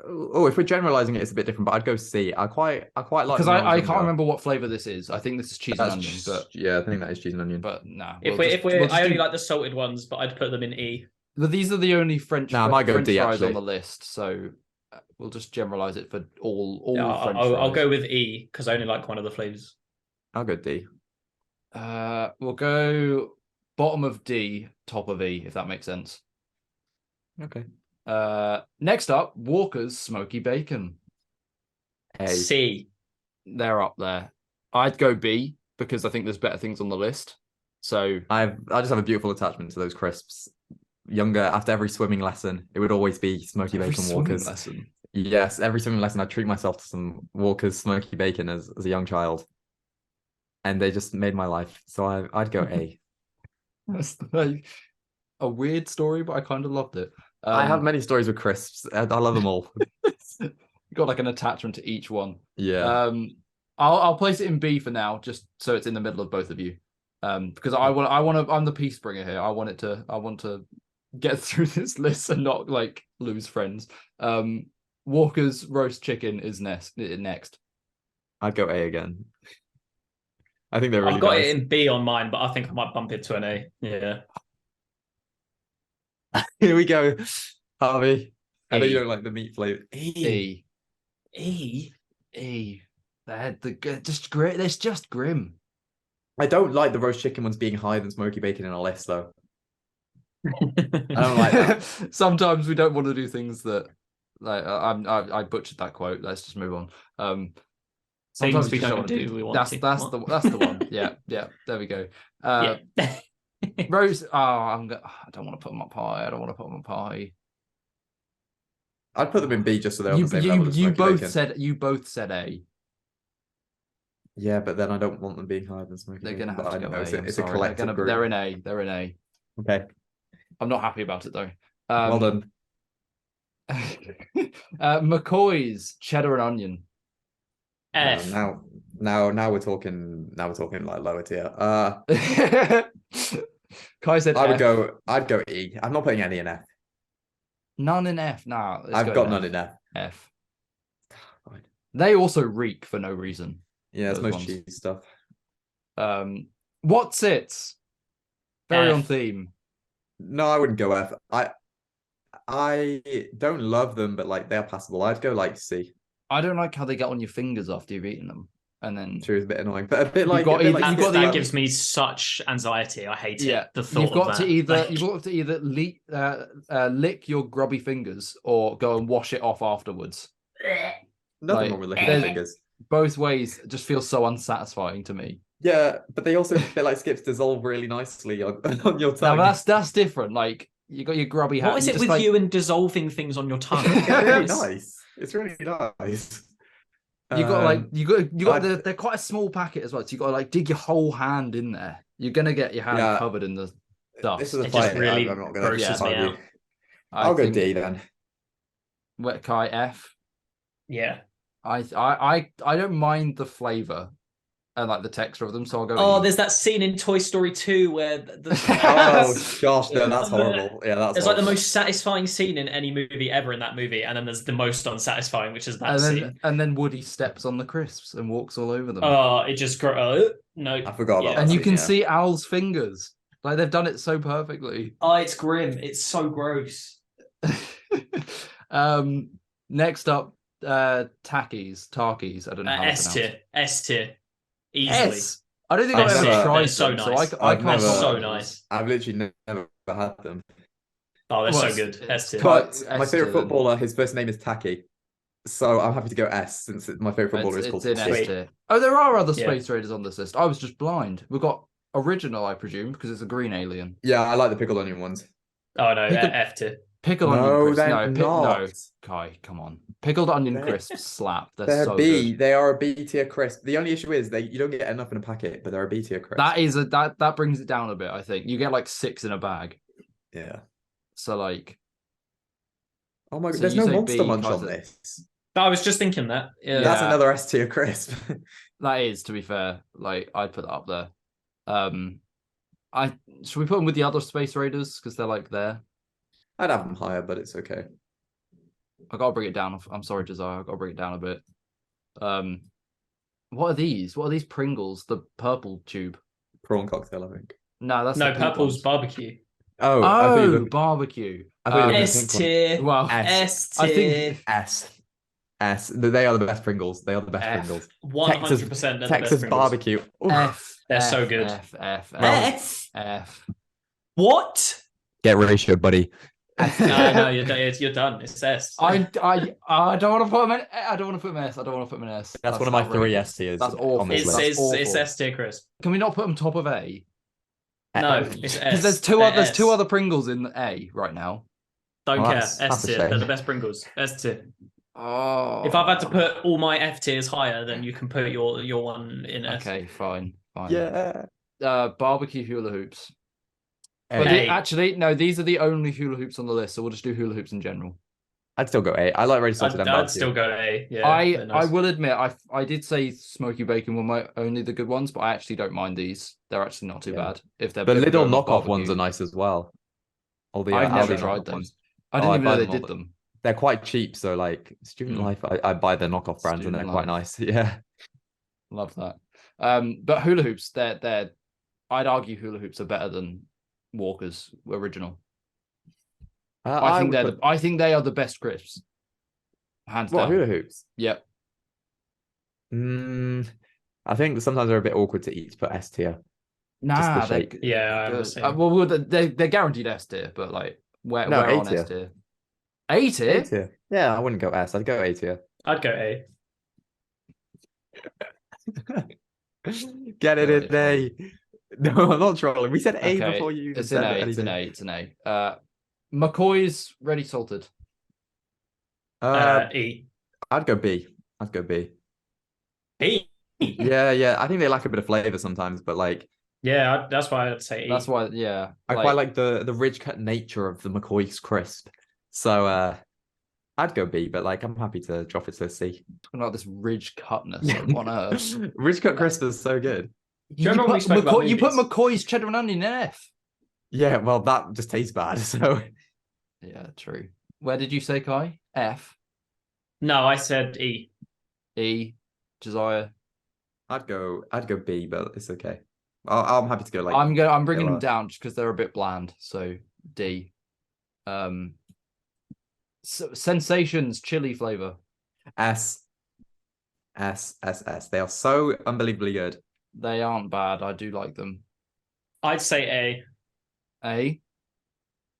Oh, if we're generalizing it, it's a bit different, but I'd go C. I quite like Because I can't remember what flavor this is. I think this is cheese and onion, but yeah, I think that is cheese and onion. but nah. I only like the salted ones, but I'd put them in E. But these are the only French I might go French D, fries actually. on the list, so we'll just generalize it for all Yeah, French I'll fries. go with E because I only like one of the flavors. I'll go D. We'll go bottom of D, top of E, if that makes sense. Okay. Next up, Walker's Smoky Bacon. A. C. they're up there. I'd go B because I think there's better things on the list. So I just have a beautiful attachment to those crisps. Younger, after every swimming lesson, it would always be smoky every bacon swimming Walkers. lesson. Yes, every swimming lesson I'd treat myself to some Walkers smoky bacon as a young child. And they just made my life. So I'd go A. That's like a weird story, but I kind of loved it. I have many stories with crisps. I love them all. You got like an attachment to each one. Yeah. I'll place it in B for now, just so it's in the middle of both of you. Because I'm the peace bringer here. I want to get through this list and not like lose friends. Walker's roast chicken is next. I'd go A again. I think they're really I've got nice. it in B on mine, but I think I might bump it to an A. Yeah. Here we go, Harvey. I know E. you don't like the meat flavor. E. They're just great. It's just grim. I don't like the roast chicken ones being higher than smoky bacon in a list, though. I don't like that. Sometimes we don't want to do things that, like, I butchered that quote. Let's just move on. Sometimes we just don't wanna do. We want that's to. that's the one. Yeah. There we go. Yeah. Rose. I don't want to put them up high. I'd put them in B just so they're on the same level as You smoky both bacon. said A. Yeah, but then I don't want them being higher than smoky They're bacon. gonna have to go A. It's a collective group. They're in A. Okay. I'm not happy about it though. Well done. McCoy's cheddar and onion. F. Now we're talking like lower tier. Kai said F. I'd go E. I'm not putting any in F. None in F. Nah, I've got none in F. F. Fine. They also reek for no reason. Yeah, it's Those most ones. cheese stuff. What's it? Very F. on theme. No, I wouldn't go F. I don't love them, but like they're passable. I'd go like C. I don't like how they get on your fingers after you've eaten them, and then True, it's a bit annoying, but a bit like that gives me such anxiety. I hate it. The thought you've got of to that. either lick your grubby fingers or go and wash it off afterwards. nothing wrong with licking your fingers. Both ways just feels so unsatisfying to me. Yeah, but they also feel like skips dissolve really nicely on your tongue. Now that's different. Like you got your grubby hand. What is it with you and dissolving things on your tongue? It's really nice. It's really nice. You got they're quite a small packet as well, so you got to like dig your whole hand in there. You're gonna get your hand covered in the dust. This is a It fight. just really I'm not gonna grosses me out. I'll go D then. Wet Kai F. Yeah. I don't mind the flavor and like the texture of them, so I'll go. Oh, E. there's that scene in Toy Story 2 where Oh gosh, no, that's horrible. Yeah, that's It's horrible. like the most satisfying scene in any movie ever in that movie, and then there's the most unsatisfying, which is that scene. And then Woody steps on the crisps and walks all over them. Oh, it just no. I forgot about that. And you scene, can yeah. see Al's fingers. Like they've done it so perfectly. Oh, it's grim. It's so gross. Next up, Takis. I don't know how to S tier. pronounce. S tier. Easily. S. I don't think I've They're ever tried so them, nice. so I I've can't. never- comment so on nice. this. I've literally never had them. Oh, they're Well, so good. S tier. But S my favorite tier, then. footballer, his first name is Taki. So I'm happy to go S since my favorite footballer is called It's in S Taki. tier. Oh, there are other Yeah. Space Raiders on this list. I was just blind. We've got original, I presume, because it's a green alien. Yeah, I like the pickled onion ones. Oh no, Pick a- F tier. Pickled No, onion crisps. they're No, not. Kai, come on. Pickled onion They're- crisps slap. They're They're so B. good. They are a B tier crisp. The only issue is you don't get enough in a packet, but they're a B tier crisp. That brings it down a bit. I think you get like 6 in a bag. Yeah. So like, Oh my god, So there's you no say Monster B, Munch on Kaiser. this. I was just thinking that. Yeah. That's another S tier crisp. that is, to be fair, like I'd put that up there. Should we put them with the other Space Raiders because they're like there? I'd have them higher, but it's okay. I gotta bring it down. I'm sorry, Josiah. I gotta bring it down a bit. What are these? What are these Pringles? The purple tube. Prawn cocktail, I think. No, that's No, the pink purple's ones. barbecue. Oh, I thought you Oh, were- barbecue. I thought you were looking at S pink one. tier. Well, S I tier. think S. They are the best Pringles. They are the best F. Pringles. 100% they're the Texas best Pringles. barbecue. Oof. F. They're F, so good. F. F. F. What? Get ratioed, buddy. No, you're done. It's S. I don't want to put him in. I don't want to put him in S. I don't want to put him in S. That's one of my three outrageous. S tiers That's on awful. this It's list. That's awful. it's S tier, Chris. Can we not put him top of A? No, it's S. Because there's They're two S. other Pringles in A right now. Don't Well, care. that's S a tier. shame. They're the best Pringles. S tier. Oh. If I've had to put all my F tiers higher, then you can put your one in S. Okay, fine. Yeah. Barbecue hula hoops. But A. actually, no, these are the only hula hoops on the list, so we'll just do hula hoops in general. I'd still go A. I like ready salted and I'd barbecue. still go A. Yeah, I they're nice. will admit I did say smoky bacon were my only the good ones, but I actually don't mind these. They're actually not too bad if they're. The if we're little going with knockoff ones barbecue. are nice as well. All the I've never Aldi tried knockoff those. ones. I didn't even buy know they them all did the- them. They're quite cheap, so like student life, I buy the knockoff brands and they're Student quite life. nice. Yeah. Love that. But hula hoops, they're. I'd argue hula hoops are better than Walker's original. I think they are the best crisps. Hands What down. hula hoops? Yep. I think sometimes they're a bit awkward to eat to put S tier. Nah, shape. Yeah, I'm the good. same. Well, they're guaranteed S tier, but like where No, A on tier. S tier? A A tier? tier. Yeah, I wouldn't go S. I'd go A tier. I'd go A. Get it Really in A. No, I'm not trolling. We said A Okay, before you even It's an said A. It's anything. an A. It's an A. McCoy's ready salted. E. I'd go B. I'd go B. B. Yeah. I think they lack a bit of flavor sometimes, but like Yeah, that's why I'd say E. That's why, yeah. I quite like the ridge cut nature of the McCoy's crisp. So I'd go B, but like I'm happy to drop it to C. talking about this ridge cutness on earth. Ridge cut crisp is so good. Do you remember when we spoke about You put movies? McCoy's cheddar and onion in F. Yeah, well that just tastes bad. So Yeah, true. Where did you say, Kai? F. No, I said E. E. Josiah. I'd go B, but it's okay. I'm happy to go like I'm bringing them lower. down just because they're a bit bland. So D. Sensations chili flavor. S. They are so unbelievably good. They aren't bad. I do like them. I'd say A, A.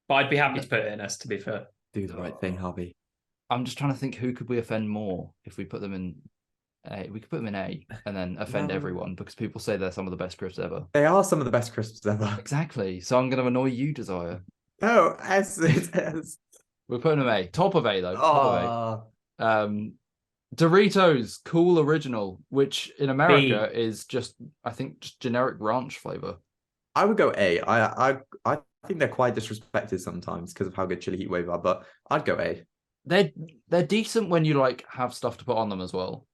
but I'd be happy to put it in S, to be fair. Do the right thing, Harvey. I'm just trying to think who could we offend more if we put them in A. We could put them in A and then offend No. everyone because people say they're some of the best crisps ever. They are some of the best crisps ever. Exactly. So I'm going to annoy you, Desire. No, S. It's S. We're putting them A. Top of A though. Top Oh, of A. Doritos Cool Original, which in America is just, I think, just generic ranch flavor. I would go A. I think they're quite disrespected sometimes because of how good chili heat wave are, but I'd go A. They're decent when you like have stuff to put on them as well.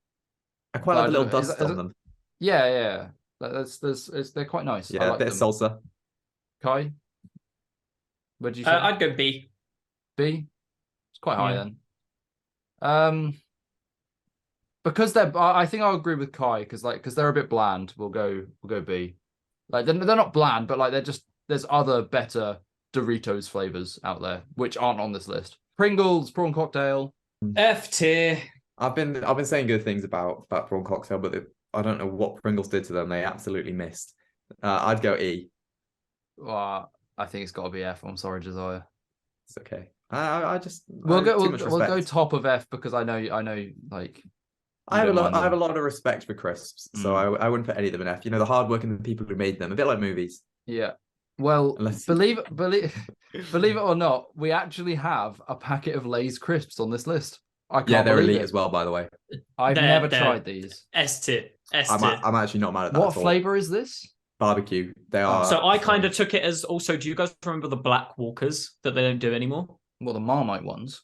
I quite like the little Is dust that- on them. Yeah. They're quite nice. I Yeah, a like bit of them. salsa. Kai, what did you say? I'd go B. B. It's quite high Yeah. then. Because I think I'll agree with Kai because they're a bit bland. We'll go B. Like they're not bland, but like there's other better Doritos flavors out there which aren't on this list. Pringles prawn cocktail. F tier. I've been saying good things about prawn cocktail, but I don't know what Pringles did to them. They absolutely missed. I'd go E. I think it's got to be F. I'm sorry, Josiah. It's okay. I just We'll go too much we'll go respect. top of F because I know like I have don't mind I have a them. lot of respect for crisps, so I wouldn't put any of them in F. You know, the hard work and the people who made them, a bit like movies. Yeah. Well, Unless- believe it or not, we actually have a packet of Lay's crisps on this list. I can't Yeah, they're believe elite it. as well, by the way. I've They're- never they're- tried these. S tier. S tier. I'm actually not mad at that. What at all. flavor is this? Barbecue. They are. So I kind of took it as also. Do you guys remember the Black Walkers that they don't do anymore? Well, the Marmite ones.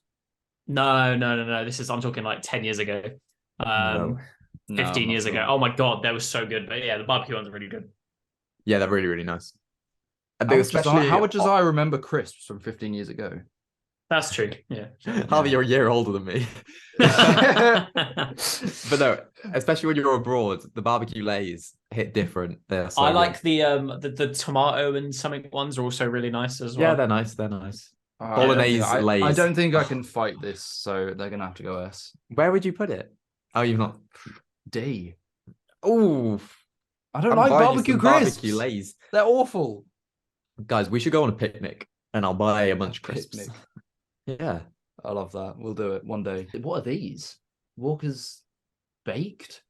No. This is I'm talking like 10 years ago. No. No, 15 I'm not years sure. ago. Oh my god, they were so good. But yeah, the barbecue ones are really good. Yeah, they're really, really nice. And How they would Josiah- especially. how would Josiah remember crisps from 15 years ago? That's true. Yeah. Harvey, you're a year older than me. But no, especially when you're abroad, the barbecue lays hit different. They're so I good. like the tomato and something ones are also really nice as well. Yeah, they're nice. They're nice. Bolognese Bolognese I Lay's. don't think I can fight this, so they're gonna have to go S. Where would you put it? Oh, you've not. D. Oh, I don't like barbecue crisps. Barbecue Lays. They're awful. Guys, we should go on a picnic and I'll buy a bunch of Picnic. crisps. Yeah. I love that. We'll do it one day. What are these? Walker's baked?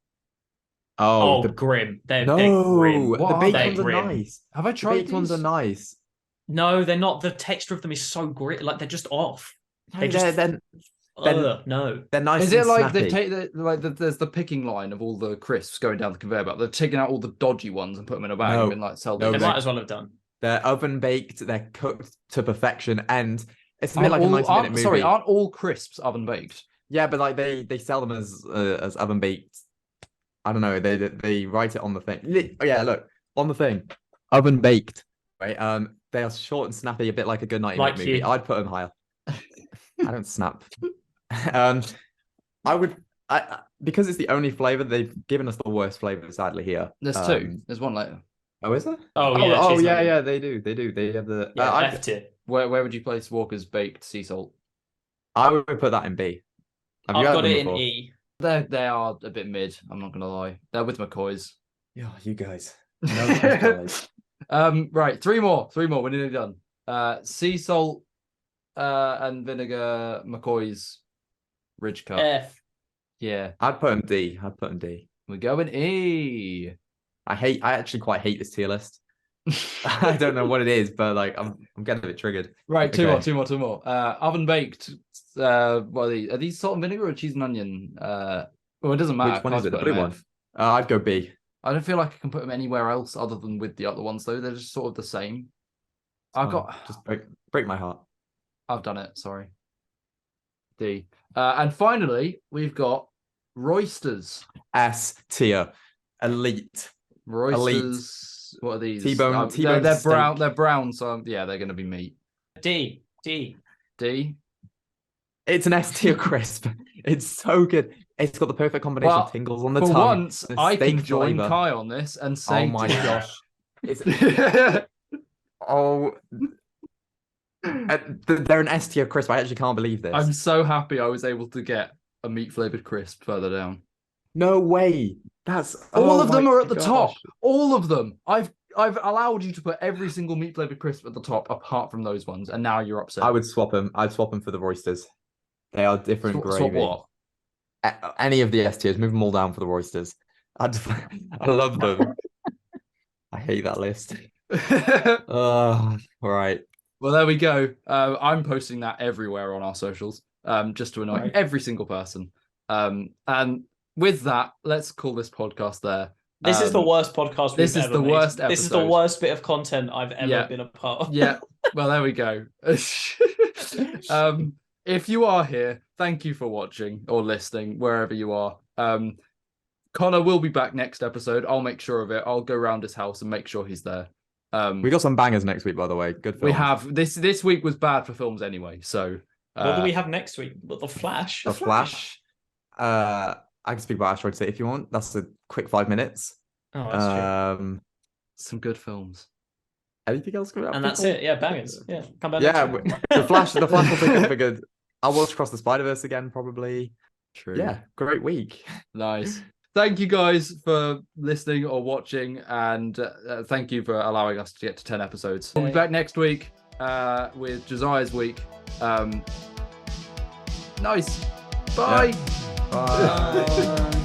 Oh, the grim. They're no, grim. What the are baked they? ones are Grim. nice. Have I The tried baked ones are these? nice. No, they're not. The texture of them is so grit. Like they're just off. No, They just. they're No. nice. Is and it like snappy. there's the picking line of all the crisps going down the conveyor belt? They're taking out all the dodgy ones and put them in a bag No. and been like, sell No, They these. might as well have done. They're oven baked. They're cooked to perfection, and it's a bit like a 90-minute movie. Sorry, aren't all crisps oven baked? Yeah, but like they sell them as oven baked. I don't know. They write it on the thing. Yeah, look on the thing, oven baked. Right. They are short and snappy, a bit like a good 90-minute movie. you. I'd put them higher. I don't snap. I would. Because it's the only flavor they've given us the worst flavor. Sadly, here. There's two. There's one later. Oh, is there? Oh, yeah. Oh, cheese yeah, nugget. yeah. They do. They have the. Yeah, F tier. Where would you place Walker's baked sea salt? I would put that in B. Have you I've had got them it in before? E. They are a bit mid. I'm not gonna lie. They're with McCoy's. Yeah, you guys. Right, three more. We're nearly done. Sea salt and vinegar McCoy's Ridge Cut. F. Yeah, I'd put him D. we're going E. I actually quite hate this tier list. I don't know what it is, but like I'm getting a bit triggered. Right, two Okay. more. Oven baked. What are these? Are these salt and vinegar or cheese and onion? Well, it doesn't matter. Which one I is it? can't The put blue an one. F. I'd go B. I don't feel like I can put them anywhere else other than with the other ones, though. They're just sort of the same. I've Just break my heart. I've done it. Sorry. D. And finally, we've got Roysters. S tier, elite. Roysters. What are these? T-bone They're brown. steak. They're brown. So yeah, they're going to be meat. D. D. It's an S tier crisp. It's so good. It's got the perfect combination Well, of tingles on the For tongue. once, the I steak can join flavour. Kai on this and say, Oh my gosh! It's they're an S tier crisp. I actually can't believe this. I'm so happy I was able to get a meat flavored crisp further down. No way. That's All of them my are at the gosh. top. All of them. I've allowed you to put every single meat flavored crisp at the top, apart from those ones, and now you're upset. I would swap them. I'd swap them for the Roysters. They are different swap gravy. what? Any of the S tiers, move them all down for the Roysters. I love them. I hate that list. All right. Well, there we go. I'm posting that everywhere on our socials, just to annoy Right. every single person. And with that, let's call this podcast there. This is the worst podcast this we've is ever the made. worst This is the episode. worst bit of content I've ever Yeah. been a part of. Yeah. Well, there we go. If you are here, thank you for watching or listening, wherever you are. Connor will be back next episode. I'll make sure of it. I'll go around his house and make sure he's there. We got some bangers next week, by the way. Good films. We have this week was bad for films anyway. So What do we have next week? The Flash. The Flash. I can speak about Asteroid City if you want. That's a quick 5 minutes. Oh, that's true. some good films. Anything else coming up? And that's people? it. Yeah, bangers. Yeah, come back. Yeah, next week. the Flash will pick up a good. I'll watch Across the Spider-Verse again, probably. True. Yeah, great week. Nice. Thank you guys for listening or watching, and thank you for allowing us to get to 10 episodes. We'll be back next week with Josiah's week. Nice. Bye. Bye.